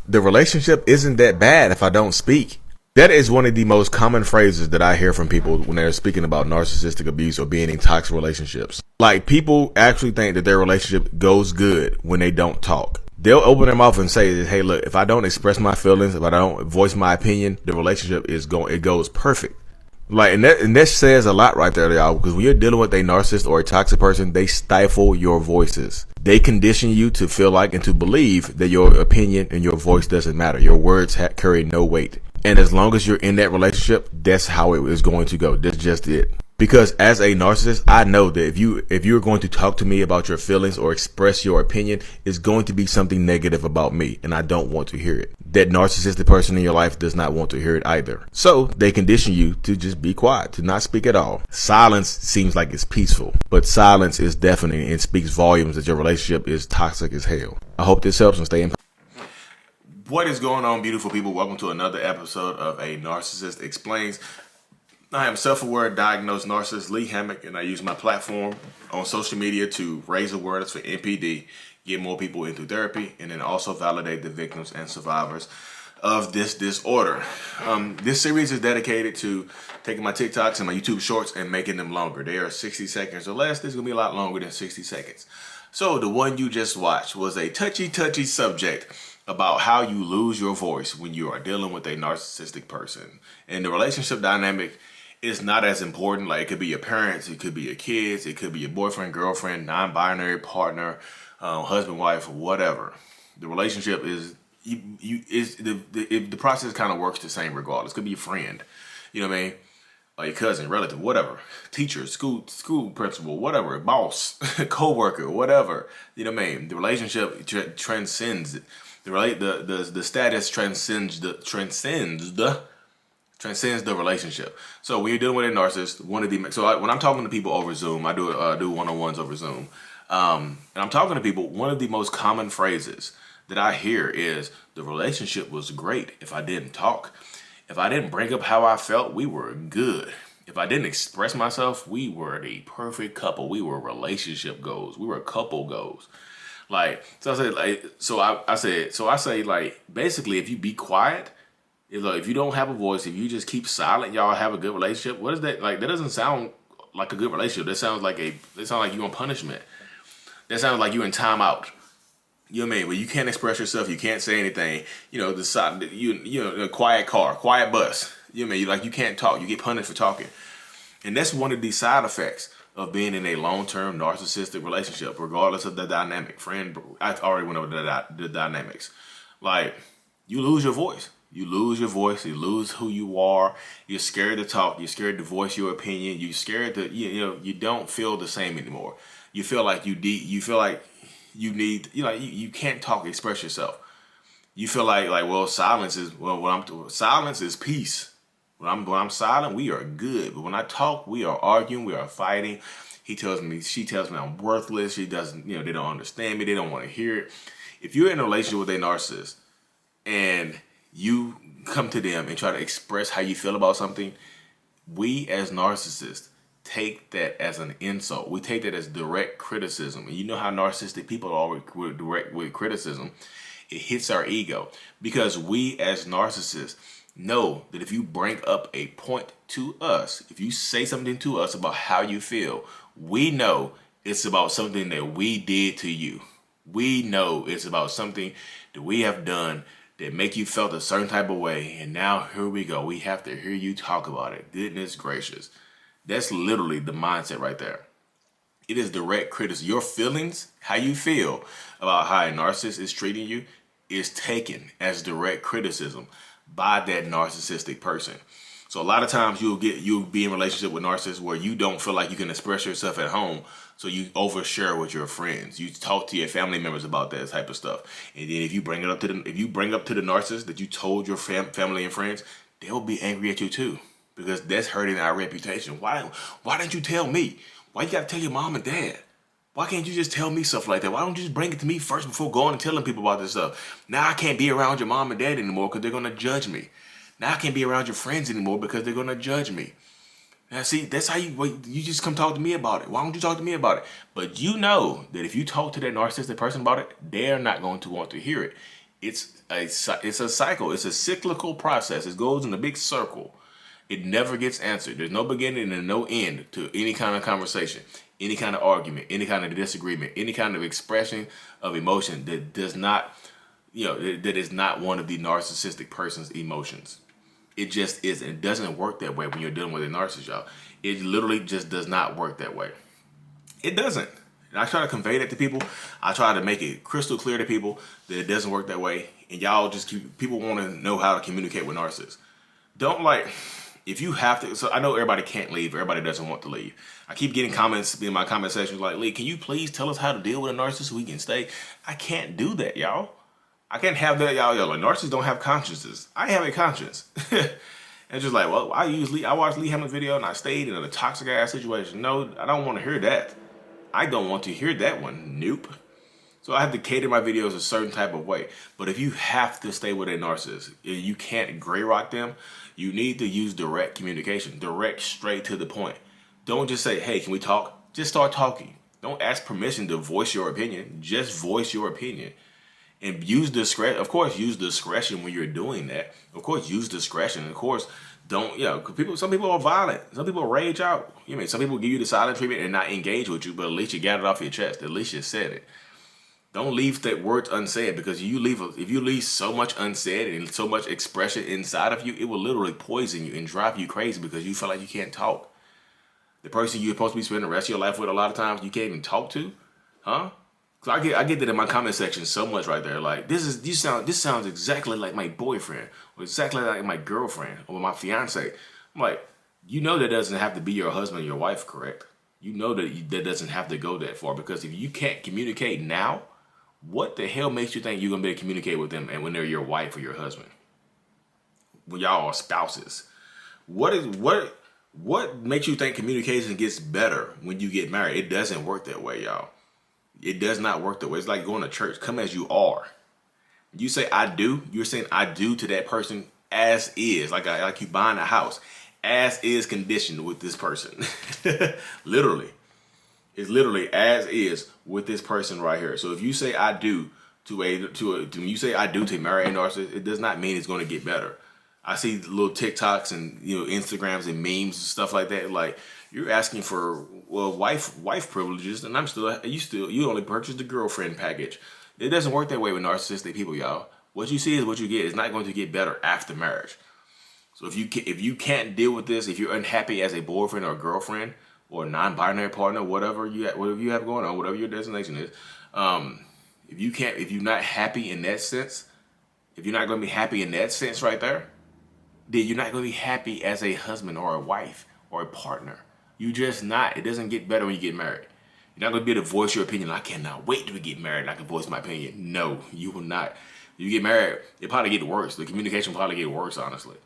the relationship isn't that bad if I don't speak. That is one of the most common phrases that I hear from people when they're speaking about narcissistic abuse or being in toxic relationships. Like, people actually think that their relationship goes good when they don't talk. They'll open their mouth and say, hey, look, if I don't express my feelings, if I don't voice my opinion, the relationship it goes perfect. Like, and that says a lot right there, y'all, because when you're dealing with a narcissist or a toxic person, they stifle your voices. They condition you to feel like and to believe that your opinion and your voice doesn't matter. Your words carry no weight. And as long as you're in that relationship, that's how it is going to go. That's just it. Because as a narcissist, I know that if you're going to talk to me about your feelings or express your opinion, it's going to be something negative about me, and I don't want to hear it. That narcissistic person in your life does not want to hear it either. So they condition you to just be quiet, to not speak at all. Silence seems like it's peaceful, but silence is deafening and speaks volumes that your relationship is toxic as hell. I hope this helps and stay in. What is going on, beautiful people? Welcome to another episode of A Narcissist Explains. I am self-aware diagnosed narcissist Lee Hammock, and I use my platform on social media to raise awareness for NPD, get more people into therapy, and then also validate the victims and survivors of this disorder. This series is dedicated to taking my TikToks and my YouTube shorts and making them longer. They are 60 seconds or less. This is going to be a lot longer than 60 seconds. So the one you just watched was a touchy subject about how you lose your voice when you are dealing with a narcissistic person. And the relationship dynamic is not as important. Like, it could be your parents, it could be your kids, it could be your boyfriend, girlfriend, non-binary partner, husband, wife, whatever. The relationship is the process kind of works the same regardless. It could be your friend, you know what I mean, or your cousin, relative, whatever, teacher, school principal, whatever, boss, co-worker, whatever. You know what I mean. The relationship transcends it. The status transcends the relationship. So when you're dealing with a narcissist, when I'm talking to people over Zoom, I do one-on-ones over Zoom, and I'm talking to people, one of the most common phrases that I hear is, the relationship was great if I didn't talk. If I didn't bring up how I felt, we were good. If I didn't express myself, we were the perfect couple. We were relationship goals. We were couple goals. Like, so I say, basically, if you be quiet, if you don't have a voice, if you just keep silent, y'all have a good relationship. What is that? Like, that doesn't sound like a good relationship. That sounds like you're on punishment. That sounds like you're in timeout. You know what I mean? Where you can't express yourself, you can't say anything. You know, a quiet car, quiet bus. You know what I mean? You can't talk. You get punished for talking. And that's one of the side effects of being in a long-term narcissistic relationship, regardless of the dynamic. Friend, I already went over the dynamics. Like, you lose your voice. You lose your voice. You lose who you are. You're scared to talk. You're scared to voice your opinion. You're scared to, you don't feel the same anymore. You feel like you can't talk, express yourself. You feel like silence is peace. When I'm silent, we are good. But when I talk, we are arguing, we are fighting. She tells me I'm worthless. She doesn't, they don't understand me. They don't want to hear it. If you're in a relationship with a narcissist and you come to them and try to express how you feel about something, we as narcissists take that as an insult. We take that as direct criticism. And you know how narcissistic people are with criticism. It hits our ego, because we as narcissists know that if you bring up a point to us, if you say something to us about how you feel, we know it's about something that we did to you. We know it's about something that we have done that make you felt a certain type of way. And now here we go. We have to hear you talk about it. Goodness gracious. That's literally the mindset right there. It is direct criticism. Your feelings, how you feel about how a narcissist is treating you, is taken as direct criticism by that narcissistic person. So a lot of times you'll be in a relationship with narcissists where you don't feel like you can express yourself at home, so you overshare with your friends. You talk to your family members about that type of stuff, and then if you bring up to the narcissist that you told your family and friends, they'll be angry at you too, because that's hurting our reputation. Why didn't you tell me? Why you gotta tell your mom and dad? Why can't you just tell me stuff like that? Why don't you just bring it to me first before going and telling people about this stuff? Now I can't be around your mom and dad anymore because they're going to judge me. Now I can't be around your friends anymore because they're going to judge me. Now see, that's how you just come talk to me about it. Why don't you talk to me about it? But you know that if you talk to that narcissistic person about it, they're not going to want to hear it. It's a cycle. It's a cyclical process. It goes in a big circle. It never gets answered. There's no beginning and no end to any kind of conversation, any kind of argument, any kind of disagreement, any kind of expression of emotion that does not, that is not one of the narcissistic person's emotions. It just isn't. It doesn't work that way when you're dealing with a narcissist, y'all. It literally just does not work that way. It doesn't. And I try to convey that to people. I try to make it crystal clear to people that it doesn't work that way. And y'all just people want to know how to communicate with narcissists. Don't if you have to, so I know everybody can't leave. Everybody doesn't want to leave. I keep getting comments in my comment section like, Lee, can you please tell us how to deal with a narcissist so we can stay? I can't do that, y'all. I can't have that, y'all. Like, narcissists don't have consciences. I have a conscience. And just like, well, I watched Lee Hamlin's video and I stayed in a toxic ass situation. No, I don't want to hear that. I don't want to hear that one. Nope. So I have to cater my videos a certain type of way. But if you have to stay with a narcissist, you can't gray rock them. You need to use direct communication, direct, straight to the point. Don't just say, hey, can we talk? Just start talking. Don't ask permission to voice your opinion. Just voice your opinion. And use discretion. Of course, use discretion when you're doing that. Of course, use discretion. Of course, don't, some people are violent. Some people rage out. Some people give you the silent treatment and not engage with you, but at least you got it off your chest. At least you said it. Don't leave that words unsaid, because if you leave so much unsaid and so much expression inside of you, it will literally poison you and drive you crazy because you feel like you can't talk. The person you're supposed to be spending the rest of your life with a lot of times, you can't even talk to, huh? So I get that in my comment section so much right there. Like, this sounds exactly like my boyfriend, or exactly like my girlfriend, or my fiance. I'm like, that doesn't have to be your husband or your wife, correct? That doesn't have to go that far, because if you can't communicate now, what the hell makes you think you're gonna be able to communicate with them and when they're your wife or your husband? When y'all are spouses. What makes you think communication gets better when you get married? It doesn't work that way, y'all. It does not work that way. It's like going to church. Come as you are. You say I do, you're saying I do to that person as is. Like you buying a house. As is conditioned with this person. Literally. It's literally as is with this person right here. So if you say I do when you say I do to marry a narcissist, it does not mean it's going to get better. I see little TikToks and Instagrams and memes and stuff like that. Like, you're asking for wife privileges, and you only purchased the girlfriend package. It doesn't work that way with narcissistic people, y'all. What you see is what you get. It's not going to get better after marriage. So if you can't deal with this, if you're unhappy as a boyfriend or a girlfriend, or non-binary partner, whatever you have going on, whatever your designation is, if you're not happy in that sense, if you're not going to be happy in that sense right there, then you're not going to be happy as a husband or a wife or a partner. You just not. It doesn't get better when you get married. You're not going to be able to voice your opinion. I cannot wait till we get married and I can voice my opinion. No, you will not. You get married, it probably get worse. The communication will probably get worse, honestly.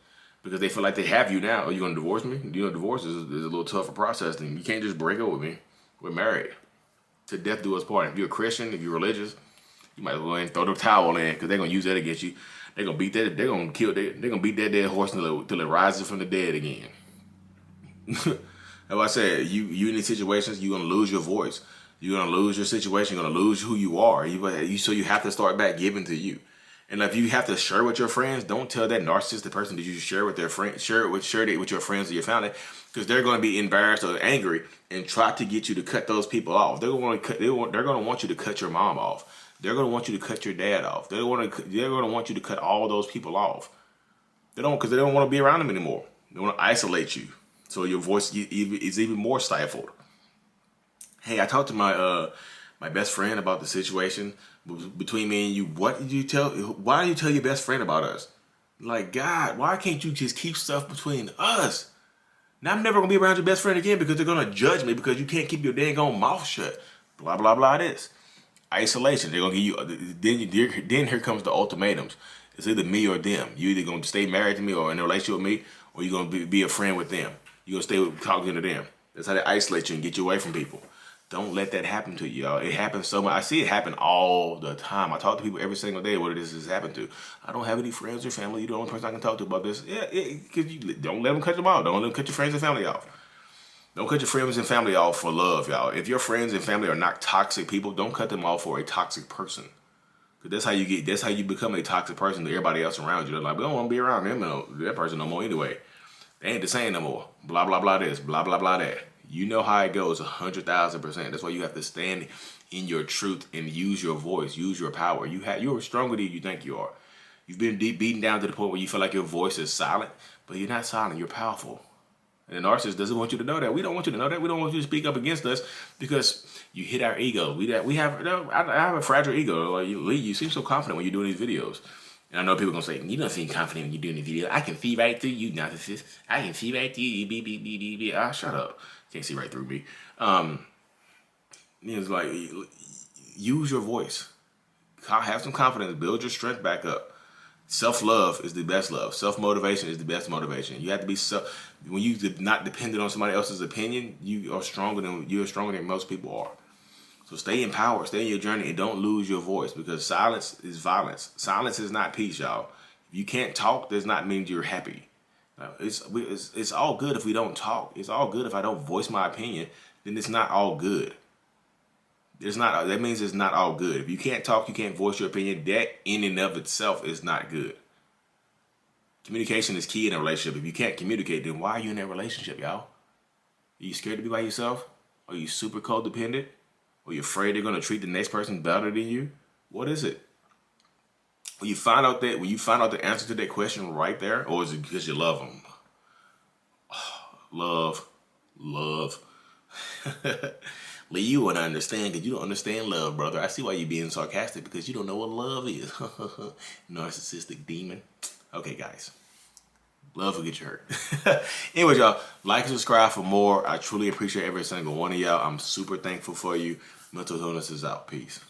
Because they feel like they have you now. Are you going to divorce me? Divorce is a little tougher process. Than you can't just break up with me. We're married. To death do us part. If you're a Christian, if you're religious, you might as well go ahead and throw the towel in, because they're going to use that against you. They're going to beat that. They're going to beat that dead horse until it rises from the dead again. Like I said, you in these situations, you're going to lose your voice. You're going to lose your situation. You're going to lose who you are. So you have to start back giving to you. And if you have to share with your friends, don't tell that narcissistic person that you share with their friends, share it with your friends or your family, because they're going to be embarrassed or angry and try to get you to cut those people off. They're going to want you to cut your mom off. They're going to want you to cut your dad off. They're going to want you to cut all those people off. Because they don't want to be around them anymore. They want to isolate you, so your voice is even more stifled. Hey, I talked to my best friend about the situation between me and you. Why did you tell your best friend about us? Like, God, why can't you just keep stuff between us? Now I'm never gonna be around your best friend again because they're gonna judge me because you can't keep your dang on mouth shut. Blah blah blah. This isolation. They're gonna give you. Then here comes the ultimatums. It's either me or them. You either gonna stay married to me or in a relationship with me, or you're gonna be a friend with them. You're gonna stay talking to them. That's how they isolate you and get you away from people. Don't let that happen to you, y'all. It happens so much. I see it happen all the time. I talk to people every single day what it is has happened to. I don't have any friends or family. You're the only person I can talk to about this. Yeah, because you don't let them cut them off. Don't let them cut your friends and family off. Don't cut your friends and family off for love, y'all. If your friends and family are not toxic people, don't cut them off for a toxic person. That's how you become a toxic person to everybody else around you. They're like, we don't want to be around them, that person no more anyway. They ain't the same no more. Blah, blah, blah this, blah, blah, blah that. You know how it goes 100,000%. That's why you have to stand in your truth and use your voice, use your power. You're stronger than you think you are. You've been beaten down to the point where you feel like your voice is silent, but you're not silent. You're powerful. And the narcissist doesn't want you to know that. We don't want you to know that. We don't want you to speak up against us because you hit our ego. I have a fragile ego. Like, you seem so confident when you're doing these videos. And I know people are going to say, you don't seem confident when you're doing these videos. I can see right through you, narcissist. I can see right through you. Shut up. Can't see right through me. It's like, use your voice. Have some confidence. Build your strength back up. Self-love is the best love. Self-motivation is the best motivation. You have to be when you're not dependent on somebody else's opinion, you're stronger than most people are. So stay in power, stay in your journey, and don't lose your voice, because silence is violence. Silence is not peace, y'all. If you can't talk, does not mean you're happy. It's all good if we don't talk. It's all good if I don't voice my opinion. Then it's not all good. That means it's not all good. If you can't talk, you can't voice your opinion, that in and of itself is not good. Communication is key in a relationship. If you can't communicate, then why are you in that relationship, y'all? Are you scared to be by yourself? Are you super codependent? Are you afraid they're going to treat the next person better than you? What is it? When you find out the answer to that question right there, or is it because you love them? Love. Lee, you wouldn't understand because you don't understand love, brother. I see why you're being sarcastic, because you don't know what love is. Narcissistic demon. Okay, guys. Love will get you hurt. Anyways, y'all, like and subscribe for more. I truly appreciate every single one of y'all. I'm super thankful for you. Mental illness is out. Peace.